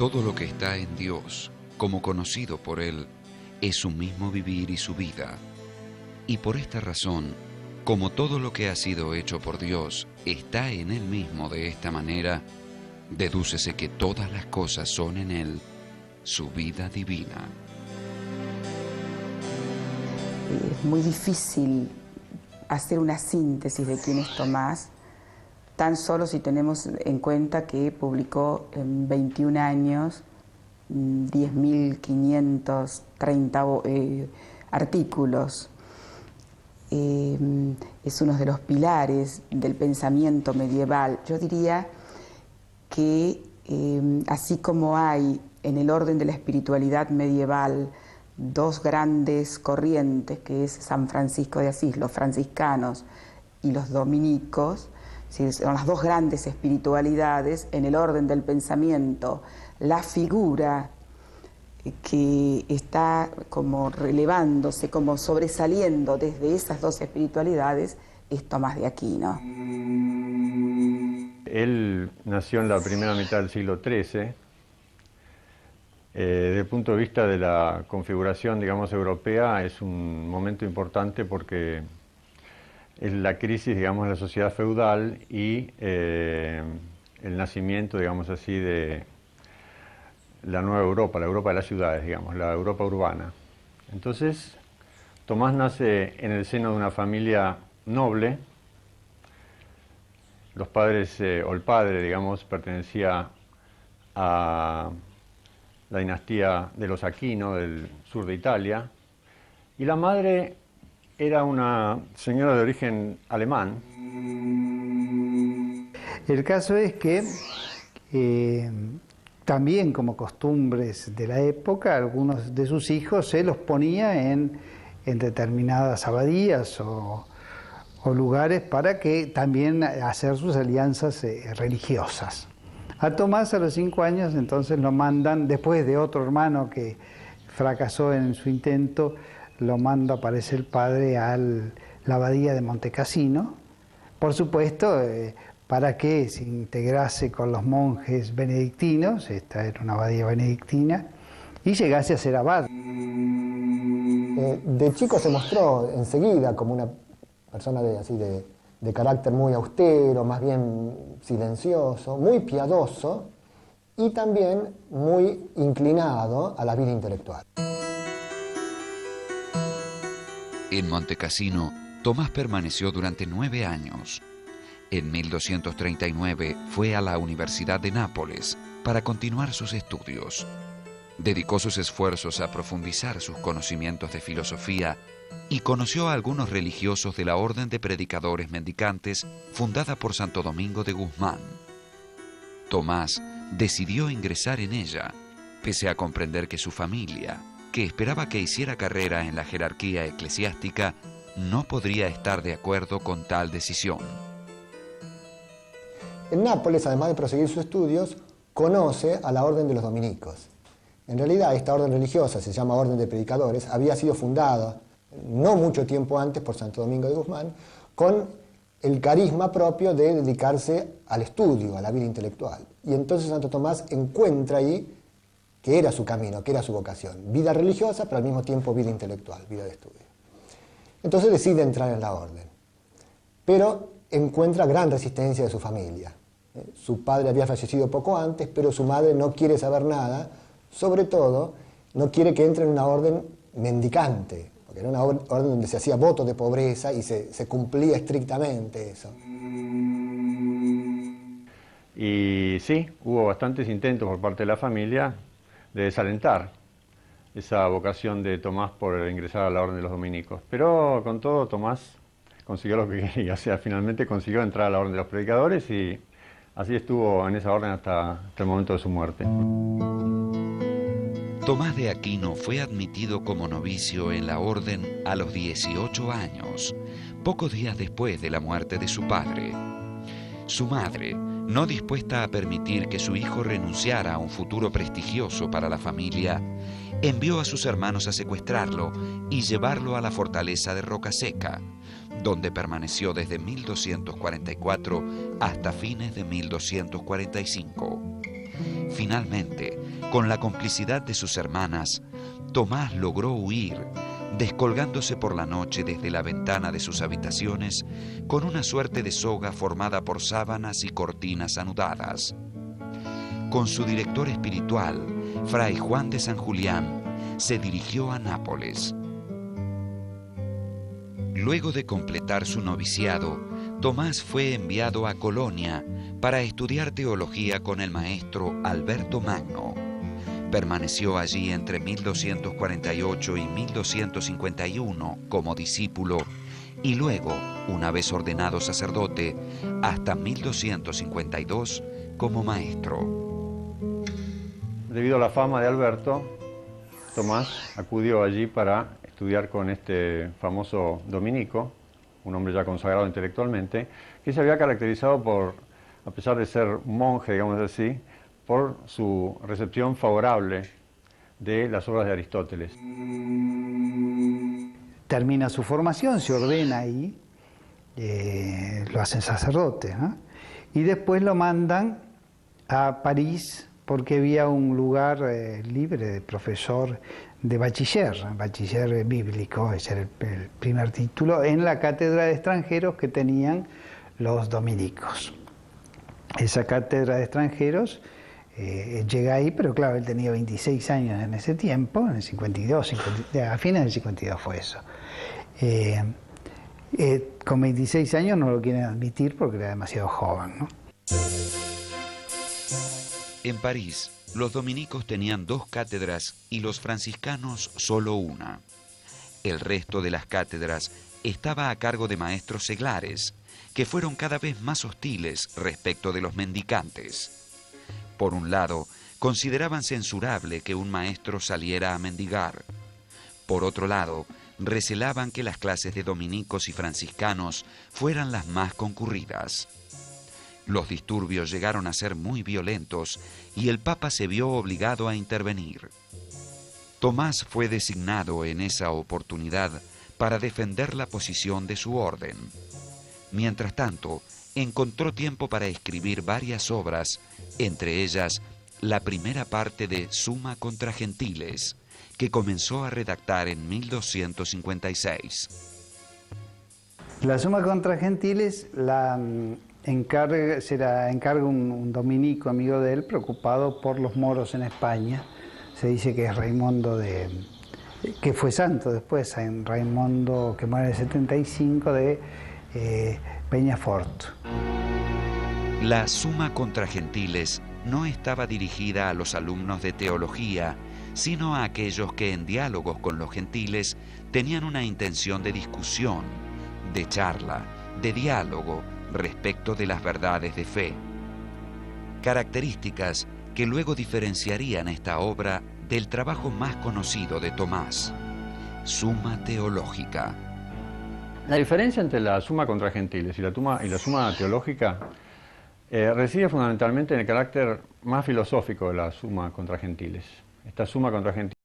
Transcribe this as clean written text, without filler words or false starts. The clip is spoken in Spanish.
Todo lo que está en Dios, como conocido por Él, es su mismo vivir y su vida. Y por esta razón, como todo lo que ha sido hecho por Dios está en Él mismo de esta manera, dedúcese que todas las cosas son en Él, su vida divina. Es muy difícil hacer una síntesis de quién es Tomás, tan solo si tenemos en cuenta que publicó en 21 años 10.530 artículos. Es uno de los pilares del pensamiento medieval. Yo diría que así como hay en el orden de la espiritualidad medieval dos grandes corrientes, que es San Francisco de Asís, los franciscanos y los dominicos, son las dos grandes espiritualidades, en el orden del pensamiento, la figura que está como relevándose, como sobresaliendo desde esas dos espiritualidades, es Tomás de Aquino. Él nació en la primera mitad del siglo XIII. Desde el punto de vista de la configuración, digamos, europea, es un momento importante porque es la crisis, digamos, de la sociedad feudal y el nacimiento, digamos así, de la nueva Europa, la Europa de las ciudades, digamos, la Europa urbana. Entonces, Tomás nace en el seno de una familia noble. Los padres, o el padre, digamos, pertenecía a la dinastía de los Aquino, del sur de Italia, y la madre era una señora de origen alemán. El caso es que también, como costumbres de la época, algunos de sus hijos se los ponía en determinadas abadías o lugares para que también hacer sus alianzas religiosas. A Tomás a los 5 años entonces lo mandan, después de otro hermano que fracasó en su intento, lo manda, parece el padre, a la abadía de Montecassino, por supuesto, para que se integrase con los monjes benedictinos, esta era una abadía benedictina, y llegase a ser abad. De chico se mostró enseguida como una persona de carácter muy austero, más bien silencioso, muy piadoso y también muy inclinado a la vida intelectual. En Montecassino, Tomás permaneció durante 9 años. En 1239 fue a la Universidad de Nápoles para continuar sus estudios. Dedicó sus esfuerzos a profundizar sus conocimientos de filosofía y conoció a algunos religiosos de la Orden de Predicadores Mendicantes fundada por Santo Domingo de Guzmán. Tomás decidió ingresar en ella, pese a comprender que su familia, que esperaba que hiciera carrera en la jerarquía eclesiástica, no podría estar de acuerdo con tal decisión. En Nápoles, además de proseguir sus estudios, conoce a la Orden de los Dominicos. En realidad, esta orden religiosa, se llama Orden de Predicadores, había sido fundada no mucho tiempo antes por Santo Domingo de Guzmán, con el carisma propio de dedicarse al estudio, a la vida intelectual. Y entonces Santo Tomás encuentra ahí que era su camino, que era su vocación. Vida religiosa, pero al mismo tiempo vida intelectual, vida de estudio. Entonces decide entrar en la orden. Pero encuentra gran resistencia de su familia. Su padre había fallecido poco antes, pero su madre no quiere saber nada, sobre todo no quiere que entre en una orden mendicante, porque era una orden donde se hacía voto de pobreza y se cumplía estrictamente eso. Y sí, hubo bastantes intentos por parte de la familia de desalentar esa vocación de Tomás por ingresar a la Orden de los Dominicos. Pero con todo, Tomás consiguió lo que quería, o sea, finalmente consiguió entrar a la Orden de los Predicadores y así estuvo en esa orden hasta el momento de su muerte. Tomás de Aquino fue admitido como novicio en la orden a los 18 años, pocos días después de la muerte de su padre. Su madre, no dispuesta a permitir que su hijo renunciara a un futuro prestigioso para la familia, envió a sus hermanos a secuestrarlo y llevarlo a la fortaleza de Rocaseca, donde permaneció desde 1244 hasta fines de 1245. Finalmente, Con la complicidad de sus hermanas, Tomás logró huir, descolgándose por la noche desde la ventana de sus habitaciones con una suerte de soga formada por sábanas y cortinas anudadas. Con su director espiritual, Fray Juan de San Julián, se dirigió a Nápoles. Luego de completar su noviciado, Tomás fue enviado a Colonia para estudiar teología con el maestro Alberto Magno. Permaneció allí entre 1248 y 1251 como discípulo y luego, una vez ordenado sacerdote, hasta 1252 como maestro. Debido a la fama de Alberto, Tomás acudió allí para estudiar con este famoso dominico, un hombre ya consagrado intelectualmente, que se había caracterizado por, a pesar de ser monje, digamos así, por su recepción favorable de las obras de Aristóteles. Termina su formación, se ordena ahí, lo hacen sacerdote, ¿no? Y después lo mandan a París porque había un lugar libre de profesor de bachiller bíblico, ese era el primer título, en la cátedra de extranjeros que tenían los dominicos. Esa cátedra de extranjeros llega ahí, pero claro, él tenía 26 años en ese tiempo, en el 52, a fines del 52 fue eso. Con 26 años no lo quieren admitir porque era demasiado joven, ¿no? En París, los dominicos tenían 2 cátedras y los franciscanos solo una. El resto de las cátedras estaba a cargo de maestros seglares, que fueron cada vez más hostiles respecto de los mendicantes. Por un lado, consideraban censurable que un maestro saliera a mendigar. Por otro lado, recelaban que las clases de dominicos y franciscanos fueran las más concurridas. Los disturbios llegaron a ser muy violentos y el Papa se vio obligado a intervenir. Tomás fue designado en esa oportunidad para defender la posición de su orden. Mientras tanto, encontró tiempo para escribir varias obras, entre ellas la primera parte de Summa contra Gentiles, que comenzó a redactar en 1256. La Summa contra Gentiles se la encarga un dominico amigo de él, preocupado por los moros en España. Se dice que es Raimundo que fue santo después, en Raimundo, que muere en el 75, de Peñafort. La Summa contra Gentiles no estaba dirigida a los alumnos de teología, sino a aquellos que en diálogos con los gentiles tenían una intención de discusión, de charla, de diálogo respecto de las verdades de fe. Características que luego diferenciarían esta obra del trabajo más conocido de Tomás, Summa Teológica. La diferencia entre la Summa contra Gentiles y la Summa Teológica reside fundamentalmente en el carácter más filosófico de la Summa contra Gentiles. Esta Summa contra Gentiles